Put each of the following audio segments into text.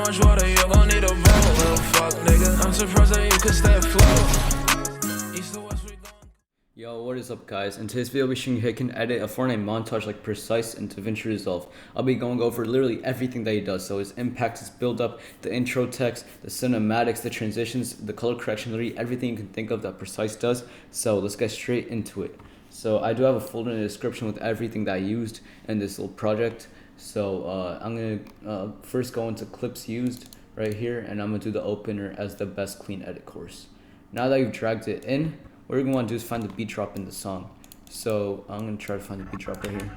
much water, you gon' need a boat. Little fuck nigga, I'm surprised that you could stay afloat. East to west we gon'. Yo, what is up guys? In today's video I'll be showing you how you can edit a Fortnite montage like Precise in Davinci Resolve. I'll be going over literally everything that he does. So his impact, his build up, the intro text, the cinematics, the transitions, the color correction, literally everything you can think of that Precise does. So let's get straight into it. So I do have a folder in the description with everything that I used in this little project. So I'm gonna first go into clips used right here, and I'm gonna do the opener as the best clean edit course. Now that you've dragged it in, what you're going to want to do is find the beat drop in the song. So I'm going to try to find the beat drop right here.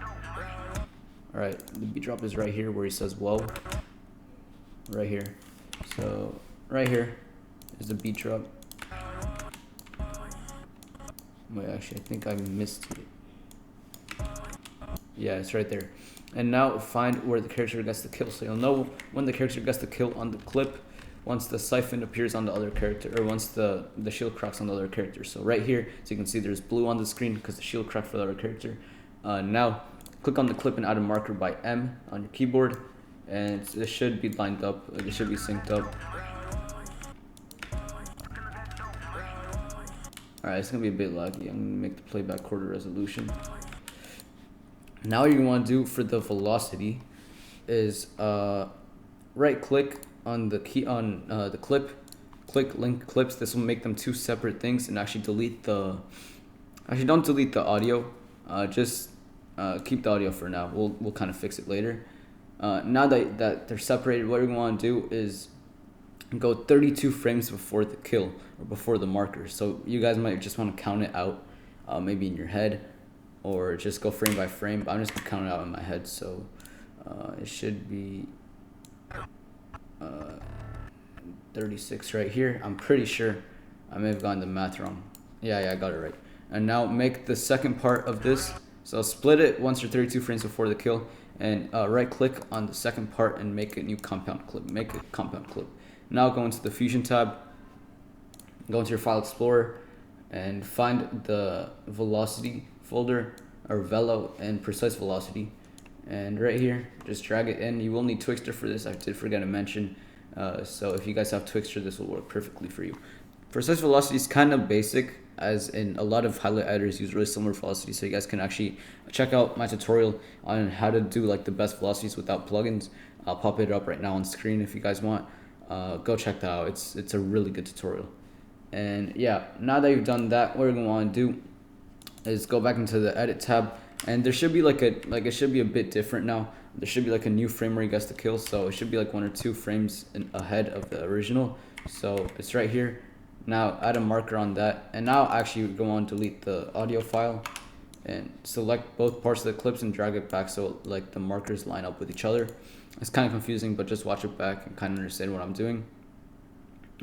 Alright, the beat drop is right here where he says whoa. Right here. So right here is the beat drop. Wait, actually I think I missed it. Yeah, it's right there. And now find where the character gets the kill. So you'll know when the character gets the kill on the clip once the siphon appears on the other character, or once the shield cracks on the other character. So right here, so you can see there's blue on the screen because the shield cracked for the other character. Now click on the clip and add a marker by M on your keyboard, and it should be lined up, it should be synced up. Alright, it's gonna be a bit laggy. I'm gonna make the playback quarter resolution. Now what you want to do for the velocity is right click on the key on the clip, click link clips. This will make them two separate things, and actually delete the don't delete the audio, just keep the audio for now. We'll kind of fix it later. Now that they're separated, what we want to do is go 32 frames before the kill or before the marker. So you guys might just want to count it out, maybe in your head, or just go frame by frame. But I'm just gonna count it out in my head, so it should be 36 right here. I'm pretty sure I may have gotten the math wrong. Yeah, I got it right. And now make the second part of this. So split it once you're 32 frames before the kill, and right click on the second part and make a new compound clip. Make a compound clip. Now go into the Fusion tab, go into your file explorer, and find the velocity folder, or velo and precise velocity. And right here, just drag it in. You will need Twixtor for this. I did forget to mention. So if you guys have Twixtor, this will work perfectly for you. Precise velocity is kind of basic, as in a lot of highlight editors use really similar velocity. So you guys can actually check out my tutorial on how to do like the best velocities without plugins. I'll pop it up right now on screen if you guys want. Go check that out. It's a really good tutorial. And yeah, now that you've done that, what you're gonna want to do is go back into the edit tab, and there should be it should be a bit different now. There should be like a new frame where he gets the kill, so it should be like 1 or 2 frames ahead of the original. So it's right here. Now add a marker on that, and now actually go on delete the audio file and select both parts of the clips and drag it back so like the markers line up with each other. It's kind of confusing, but just watch it back and kind of understand what I'm doing.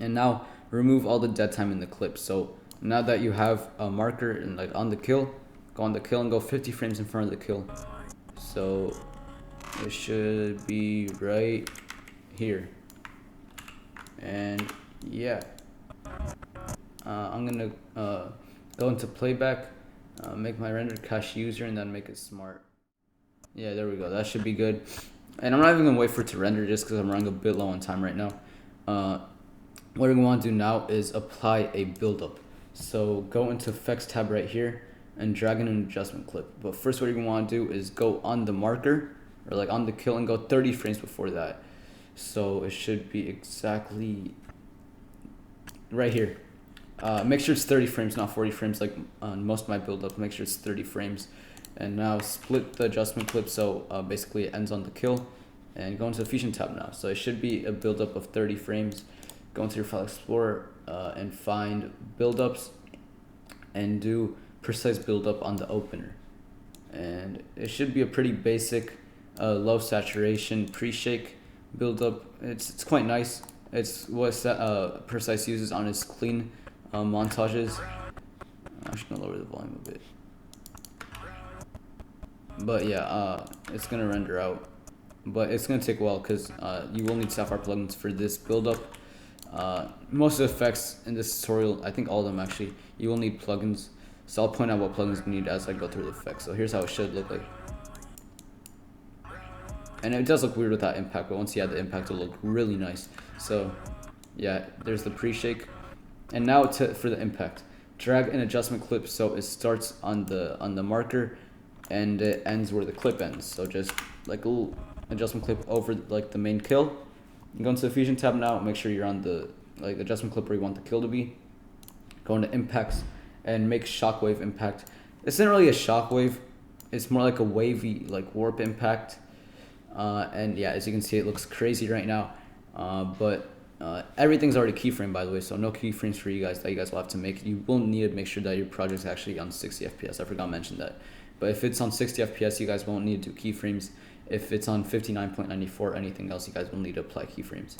And now remove all the dead time in the clip. So now that you have a marker and like on the kill, go on the kill and go 50 frames in front of the kill. So it should be right here. And yeah, I'm gonna go into playback, make my render cache user, and then make it smart. Yeah, there we go. That should be good. And I'm not even gonna wait for it to render just because I'm running a bit low on time right now. What we're gonna want to do now is apply a buildup. So go into effects tab right here and drag in an adjustment clip. But first what you're gonna want to do is go on the marker, or like on the kill, and go 30 frames before that. So it should be exactly right here. Make sure it's 30 frames, not 40 frames like on most of my build-up. Make sure it's 30 frames. And now split the adjustment clip so basically it ends on the kill. And go into the Fusion tab now. So it should be a build-up of 30 frames. Go into your file explorer and find build-ups and do precise build-up on the opener. And it should be a pretty basic low saturation pre-shake build-up. It's quite nice. It's what Precise uses on his clean montages. I'm just gonna lower the volume a bit. But yeah, it's gonna render out, but it's gonna take a while because you will need Sapphire plugins for this build-up. Most of the effects in this tutorial, I think all of them actually, you will need plugins. So I'll point out what plugins you need as I go through the effects. So here's how it should look like. And it does look weird without impact, but once you add the impact, it'll look really nice. So yeah, there's the pre-shake. And now for the impact, drag an adjustment clip so it starts on the marker and it ends where the clip ends. So just like a little adjustment clip over like the main kill. You go into the fusion tab now, make sure you're on the like adjustment clip where you want the kill to be. Go into impacts and make shockwave impact. It's not really a shockwave, it's more like a wavy like warp impact. And yeah, as you can see, it looks crazy right now, but everything's already keyframe, by the way, so no keyframes for you guys that you guys will have to make. You will need to make sure that your project's actually on 60 FPS. I forgot to mention that. But if it's on 60 FPS, you guys won't need to do keyframes. If it's on 59.94, anything else, you guys will need to apply keyframes.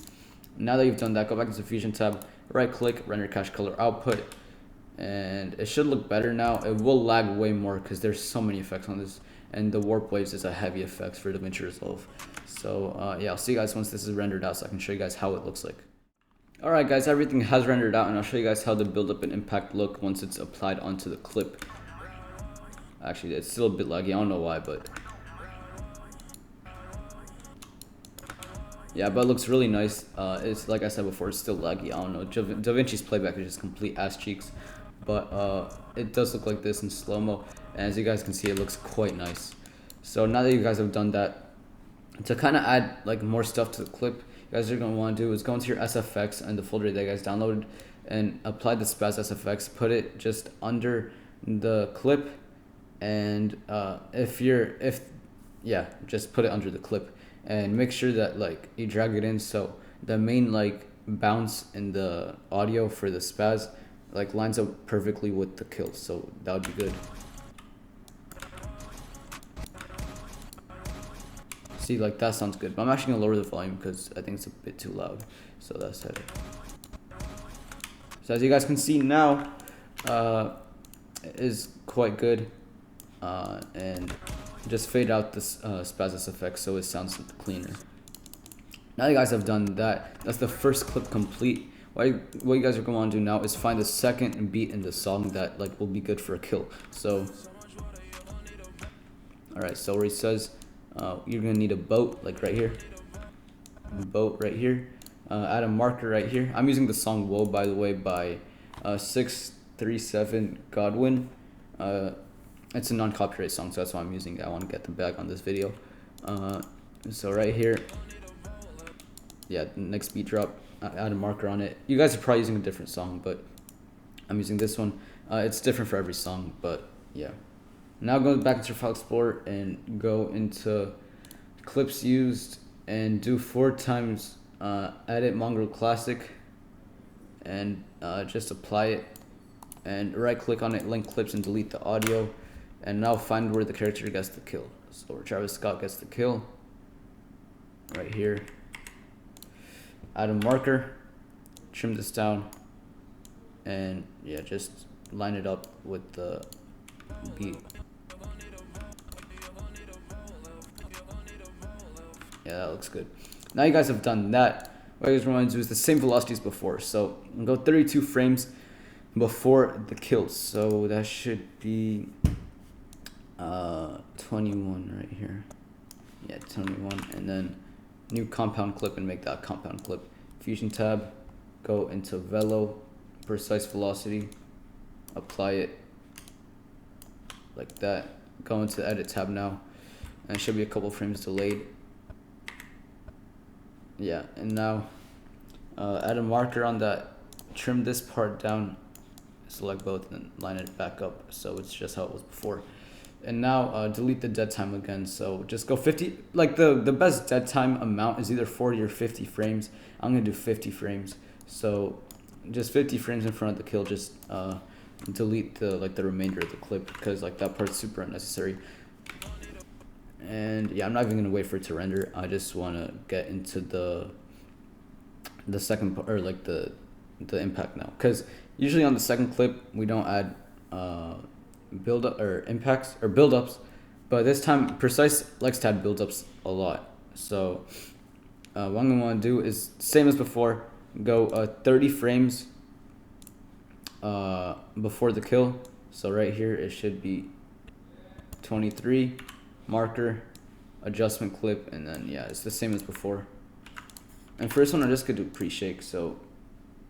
Now that you've done that, go back into the Fusion tab, right click, render cache color output, and it should look better now. It will lag way more because there's so many effects on this, and the warp waves is a heavy effect for Davinci Resolve. So yeah, I'll see you guys once this is rendered out so I can show you guys how it looks like. Alright guys, everything has rendered out, and I'll show you guys how the build-up and impact look once it's applied onto the clip. Actually, it's still a bit laggy, I don't know why, but yeah, but it looks really nice. It's like I said before, it's still laggy, I don't know. Davinci's playback is just complete ass cheeks, but it does look like this in slow-mo, and as you guys can see, it looks quite nice. So now that you guys have done that, to kind of add like more stuff to the clip, you guys are going to want to do is go into your SFX and the folder that you guys downloaded and apply the Spaz SFX, put it just under the clip, and just put it under the clip and make sure that like you drag it in so the main like bounce in the audio for the Spaz like lines up perfectly with the kill, so that would be good. See, like that sounds good, but I'm actually gonna lower the volume because I think it's a bit too loud, so that's it. So as you guys can see now, it is quite good, and just fade out this Spaz effect so it sounds cleaner. Now you guys have done that, that's the first clip complete. What you guys are going to want to do now is find the second beat in the song that like will be good for a kill. So alright, so where he says you're gonna need a boat, like right here. Boat right here. Add a marker right here. I'm using the song "Whoa," by the way, by 637 Godwin. It's a non-copyright song, so that's why I'm using it. I want to get the bag on this video. So right here, yeah, next beat drop. Add a marker on it. You guys are probably using a different song, but I'm using this one. It's different for every song, but yeah. Now go back into your file explorer and go into clips used and do 4 times edit Mongrel Classic and just apply it and right click on it, link clips, and delete the audio, and now find where the character gets the kill. So where Travis Scott gets the kill, right here. Add a marker, trim this down, and yeah, just line it up with the beat. Yeah, that looks good. Now you guys have done that, what you guys want to do is the same velocity as before. So go 32 frames before the kills. So that should be 21 right here. Yeah, 21, and then new compound clip and make that compound clip. Fusion tab, go into Velo, precise velocity, apply it like that. Go into the edit tab now, and it should be a couple frames delayed. Yeah, and now add a marker on that, trim this part down, select both, and line it back up so it's just how it was before. And now delete the dead time again, so just go 50, like the best dead time amount is either 40 or 50 frames. I'm gonna do 50 frames, so just 50 frames in front of the kill. Just delete the remainder of the clip because like that part's super unnecessary. And yeah, I'm not even gonna wait for it to render. I just want to get into the second part, or like the impact now, because usually on the second clip we don't add build up or impacts or build ups, but this time Precise likes to add build ups a lot. So what I'm gonna want to do is same as before, go 30 frames before the kill. So right here it should be 23, marker, adjustment clip, and then yeah, it's the same as before. And for this one, I'm just gonna do pre-shake. So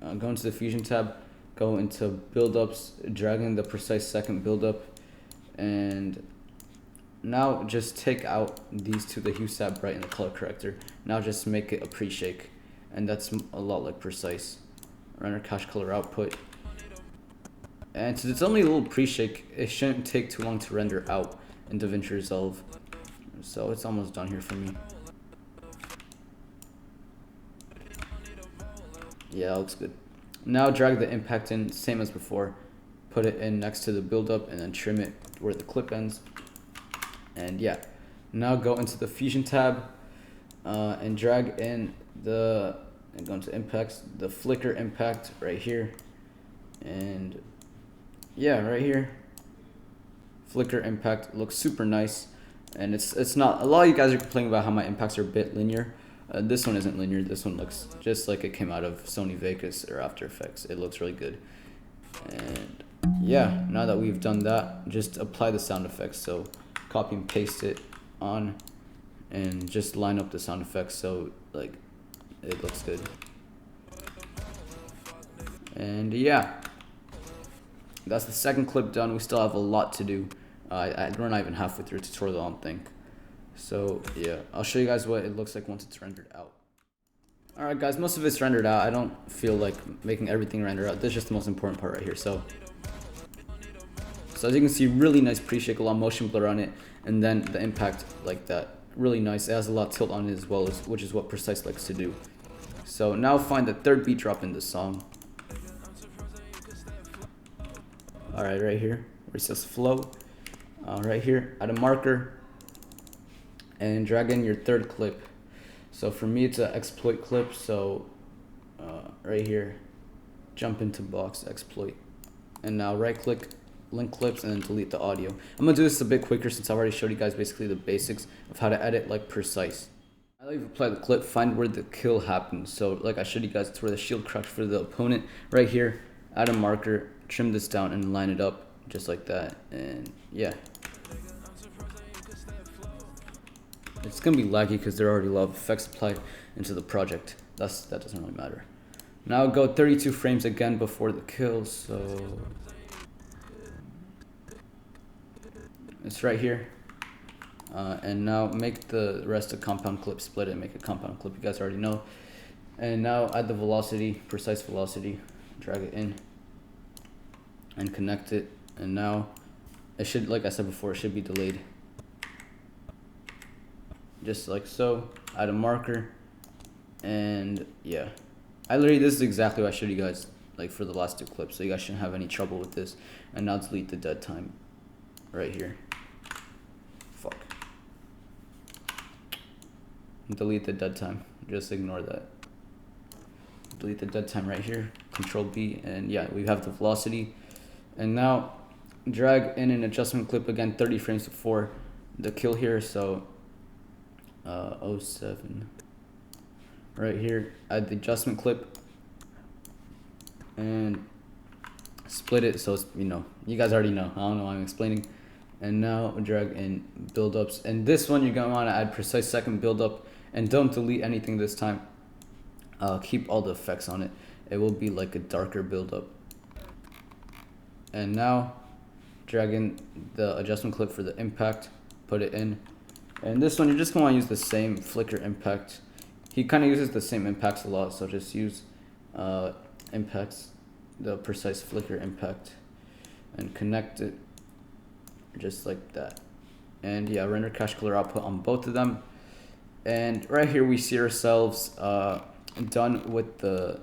go into the Fusion tab, go into build-ups, drag in the precise second build-up, and now just take out these two, the hue, sat, bright, and the color corrector. Now just make it a pre-shake, and that's a lot like precise. Render cache color output. And since it's only a little pre-shake, it shouldn't take too long to render out in Davinci Resolve. So it's almost done here for me. Yeah, that looks good. Now drag the impact in, same as before. Put it in next to the build-up and then trim it where the clip ends. And yeah, now go into the Fusion tab and drag in and go into impacts, the flicker impact right here. And yeah, right here, flicker impact looks super nice. And it's not, a lot of you guys are complaining about how my impacts are a bit linear. This one isn't linear. This one looks just like it came out of Sony Vegas or After Effects. It looks really good. And yeah, now that we've done that, just apply the sound effects. So copy and paste it on and just line up the sound effects so like it looks good. And yeah, that's the second clip done. We still have a lot to do. We're not even halfway through the tutorial, I don't think. So yeah, I'll show you guys what it looks like once it's rendered out. Alright guys, most of it's rendered out. I don't feel like making everything render out. This is just the most important part right here. So as you can see, really nice pre-shake, a lot of motion blur on it, and then the impact like that. Really nice. It has a lot of tilt on it as well, which is what Precise likes to do. So now find the third beat drop in the song. Alright, right here, where it says flow. Right here, add a marker, and drag in your third clip. So for me, it's an exploit clip. So right here, jump into box, exploit, and now right click, link clips, and then delete the audio. I'm gonna do this a bit quicker since I already showed you guys basically the basics of how to edit like Precise. Now that you've applied the clip, find where the kill happens. So like I showed you guys, it's where the shield cracks for the opponent. Right here, add a marker, trim this down, and line it up just like that. And yeah, it's gonna be laggy because there are already a lot of effects applied into the project. That doesn't really matter. Now go 32 frames again before the kill. So it's right here. And now make the rest a compound clip, split it, make a compound clip, you guys already know. And now add the velocity, precise velocity, drag it in and connect it. And now it should, like I said before, it should be delayed. Just like so, add a marker, and yeah. This is exactly what I showed you guys like for the last two clips, so you guys shouldn't have any trouble with this. And now delete the dead time right here. Fuck. Delete the dead time, just ignore that. Delete the dead time right here, Control B, and yeah, we have the velocity. And now drag in an adjustment clip again, 30 frames before the kill here. So 07 right here, add the adjustment clip and split it so it's, you guys already know, I don't know why I'm explaining. And now drag in build-ups, and this one you're gonna want to add precise second build-up, and don't delete anything this time. Keep all the effects on it. It will be like a darker build-up. And now drag in the adjustment clip for the impact, put it in. And this one, you're just going to want to use the same flicker impact. He kind of uses the same impacts a lot, so just use impacts, the precise flicker impact, and connect it just like that. And yeah, render cache color output on both of them. And right here, we see ourselves done with the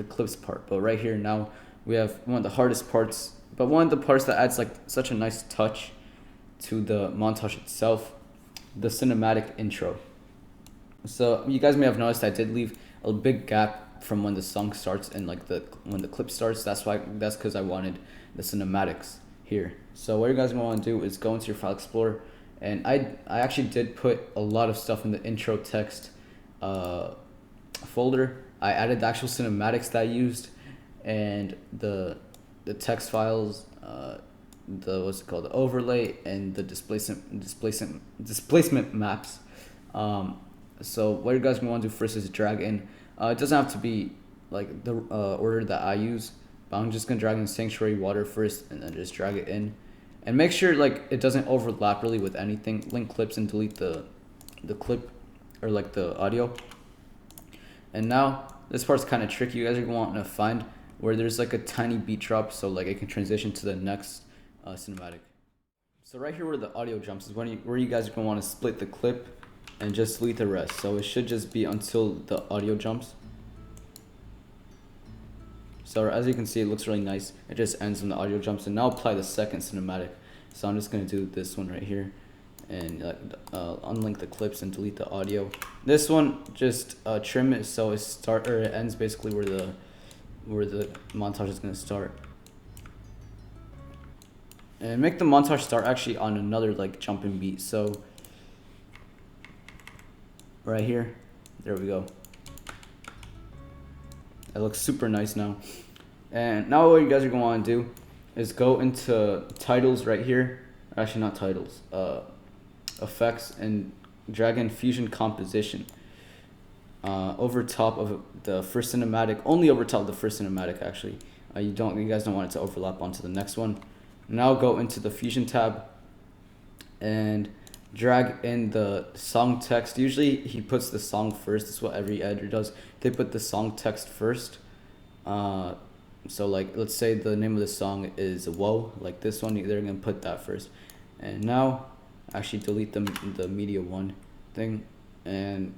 clips part. But right here now, we have one of the hardest parts, but one of the parts that adds like such a nice touch to the montage itself. The cinematic intro. So you guys may have noticed I did leave a big gap from when the song starts and like when the clip starts. That's because I wanted the cinematics here. So what you guys want to do is go into your file explorer, and I actually did put a lot of stuff in the intro text folder. I added the actual cinematics that I used, and the text files, the overlay, and the displacement maps. So what you guys want to do first is drag in. It doesn't have to be like the order that I use, but I'm just gonna drag in sanctuary water first, and then just drag it in, and make sure like it doesn't overlap really with anything. Link clips and delete the clip or like the audio. And now this part's kind of tricky. You guys are gonna want to find where there's like a tiny beat drop, so like it can transition to the next cinematic. So right here where the audio jumps is where you guys are gonna want to split the clip and just delete the rest. So it should just be until the audio jumps. So as you can see, it looks really nice. It just ends when the audio jumps. And now apply the second cinematic. So I'm just gonna do this one right here, and unlink the clips and delete the audio. This one, just trim it so it ends basically where the montage is gonna start. And make the montage start actually on another like jumping beat. So right here, there we go. That looks super nice now. And now what you guys are gonna want to do is go into titles right here. Actually, not titles. Effects, and drag in fusion composition over top of the first cinematic. Only over top of the first cinematic actually. You guys don't want it to overlap onto the next one. Now go into the fusion tab and drag in the song text. Usually he puts the song first. That's what every editor does. They put the song text first. So like let's say the name of the song is Whoa, like this one, they're gonna put that first. And now actually delete the media one thing. And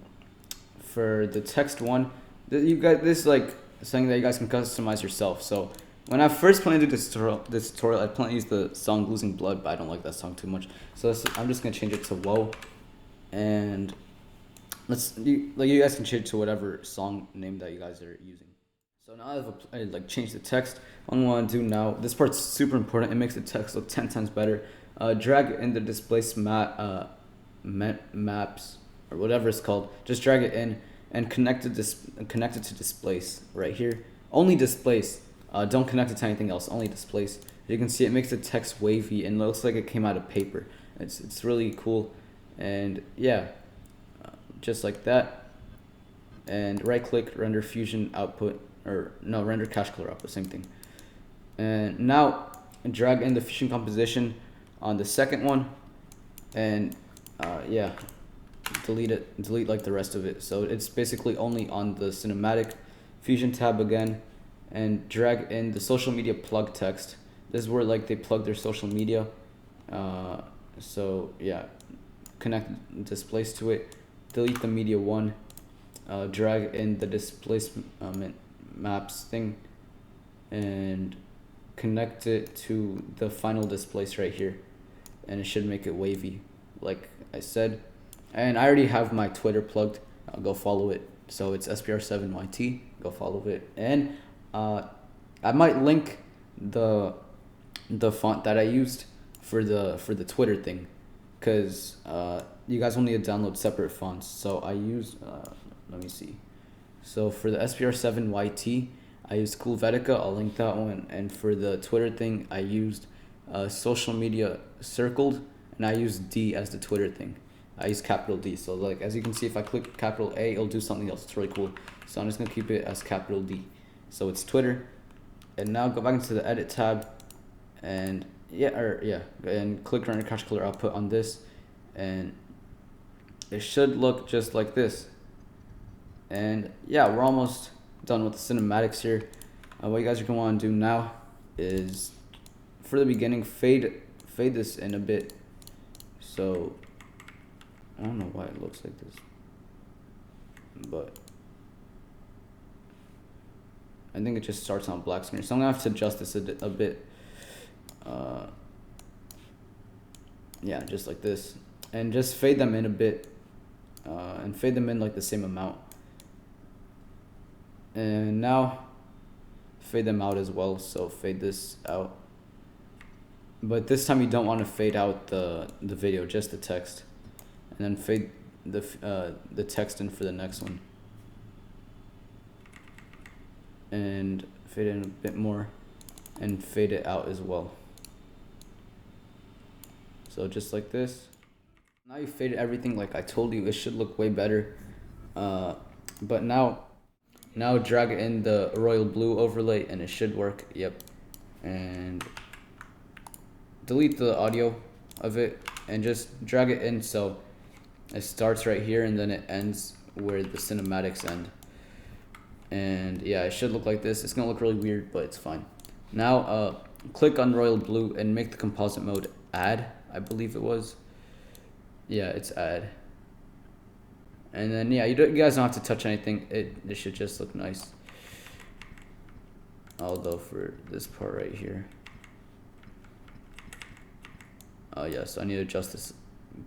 for the text one, you guys, this is like something that you guys can customize yourself. So when I first planned to do this tutorial, I planned to use the song Losing Blood, but I don't like that song too much. So I'm just gonna change it to Whoa, and you guys can change it to whatever song name that you guys are using. So now I've like changed the text. What I want to do now, this part's super important. It makes the text look 10 times better. Drag in the displace maps or whatever it's called. Just drag it in and connect it to displace right here. Only displace. Don't connect it to anything else. Only displace. You can see it makes the text wavy and looks like it came out of paper. It's really cool. And yeah, just like that. And right click, render fusion output, or no, render cache color output, same thing. And now drag in the fusion composition on the second one, and yeah, delete like the rest of it. So it's basically only on the cinematic. Fusion tab again, and drag in the social media plug text. This is where like they plug their social media. So yeah, connect displace to it, delete the media one, drag in the displacement maps thing, and connect it to the final displace right here, and it should make it wavy like I said. And I already have my Twitter plugged. I'll go follow it. So it's SPR7YT. Go follow it. And I might link the font that I used for the Twitter thing, because you guys will need to download separate fonts. So I used let me see. So for the SPR7YT, I used Coolvetica. I'll link that one. And for the Twitter thing, I used social media circled, and I used D as the Twitter thing. I use capital D. So like as you can see, if I click capital A, it'll do something else. It's really cool. So I'm just gonna keep it as capital D. So it's Twitter. And now go back into the edit tab, and and click render cache color output on this, and it should look just like this. And yeah, we're almost done with the cinematics here. What you guys are gonna want to do now is, for the beginning, fade this in a bit. So I don't know why it looks like this, but I think it just starts on black screen. So I'm gonna have to adjust this a bit. Yeah, just like this, and just fade them in a bit, and fade them in like the same amount. And now fade them out as well. So fade this out, but this time you don't want to fade out the video, just the text, and then fade the text in for the next one, and fade in a bit more, and fade it out as well. So just like this. Now you faded everything like I told you, it should look way better. But now drag in the royal blue overlay and it should work. Yep. And delete the audio of it and just drag it in so it starts right here and then it ends where the cinematics end. And yeah, it should look like this. It's gonna look really weird, but it's fine. Now click on royal blue and make the composite mode add, I believe it was. Yeah, it's add. And then yeah, you guys don't have to touch anything. It should just look nice. I'll go for this part right here. Oh yeah, so I need to adjust this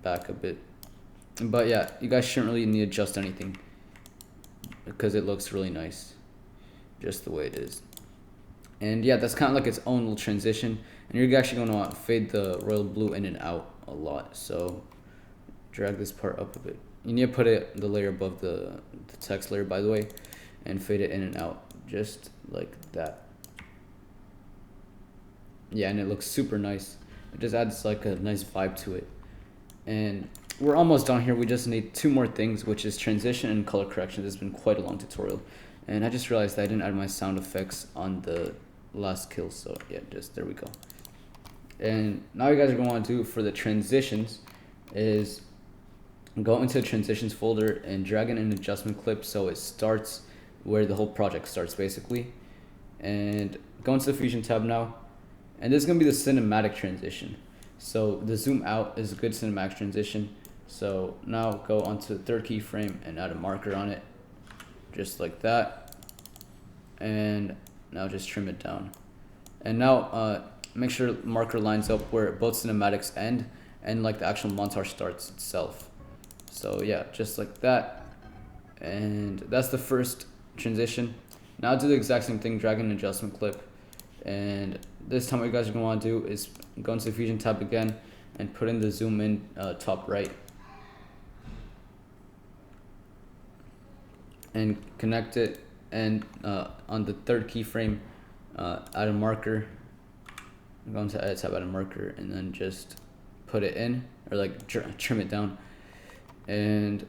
back a bit. But yeah, you guys shouldn't really need to adjust anything because it looks really nice just the way it is. And yeah, that's kind of like its own little transition. And you're actually going to want to fade the royal blue in and out a lot. So drag this part up a bit. You need to put it the layer above the text layer, by the way, and fade it in and out just like that. Yeah, and it looks super nice. It just adds like a nice vibe to it. And we're almost done here. We just need 2 more things, which is transition and color correction. This has been quite a long tutorial. And I just realized I didn't add my sound effects on the last kill. So yeah, just there we go. And now you guys are going to want to do for the transitions is go into the transitions folder and drag in an adjustment clip so it starts where the whole project starts basically. And go into the Fusion tab now. And this is going to be the cinematic transition. So the zoom out is a good cinematic transition. So now go onto the 3rd keyframe and add a marker on it. Just like that. And now just trim it down. And now make sure marker lines up where both cinematics end and like the actual montage starts itself. So yeah, just like that. And that's the first transition. Now do the exact same thing, drag in an adjustment clip. And this time what you guys are going to want to do is go into the Fusion tab again and put in the zoom in top right. And connect it, and on the 3rd keyframe, add a marker. Go into edit tab, add a marker, and then just put it in, or like trim it down. And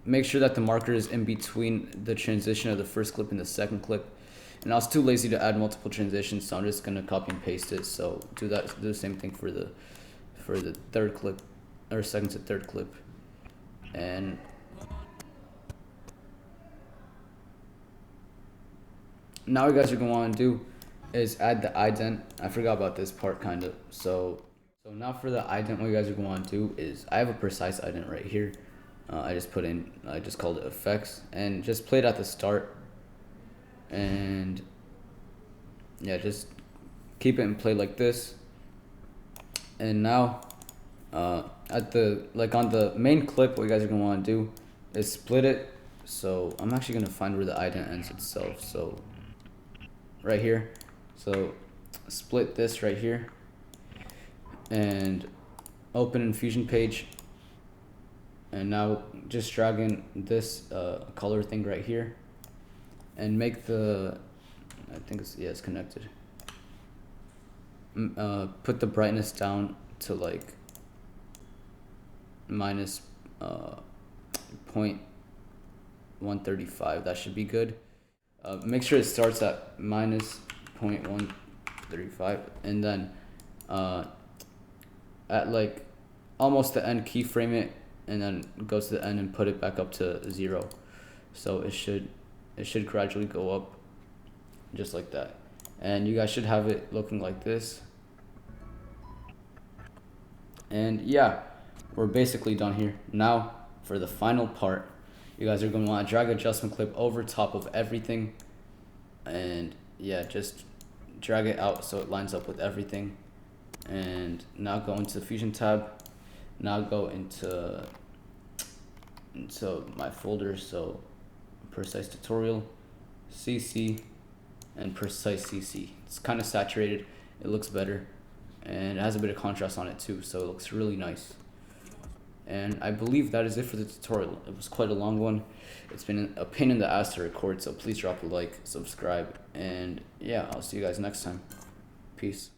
make sure that the marker is in between the transition of the first clip and the second clip. And I was too lazy to add multiple transitions, so I'm just gonna copy and paste it. So do the same thing for the 3rd clip, or 2nd to 3rd clip. And now what you guys are gonna want to do is add the ident. I forgot about this part kind of. So now for the ident, what you guys are gonna want to do is I have a precise ident right here. I just called it effects and just play it at the start. And yeah, just keep it in play like this. And now at the on the main clip, what you guys are gonna want to do is split it. So I'm actually gonna find where the ident ends itself. So right here, so split this right here and open in Fusion page. And now just drag in this color thing right here and make the, I think it's connected. Put the brightness down to like minus 0.135. That should be good. Make sure it starts at minus 0.135, and then at like almost the end, keyframe it, and then go to the end and put it back up to 0. So it should gradually go up just like that. And you guys should have it looking like this. And yeah, we're basically done here. Now for the final part, you guys are going to want to drag adjustment clip over top of everything. And yeah, just drag it out so it lines up with everything. And now go into the Fusion tab. Now go into my folder, so precise tutorial, CC, and precise CC. It's kind of saturated, it looks better, and it has a bit of contrast on it too, so it looks really nice. And I believe that is it for the tutorial. It was quite a long one. It's been a pain in the ass to record, so please drop a like, subscribe, and yeah, I'll see you guys next time. Peace.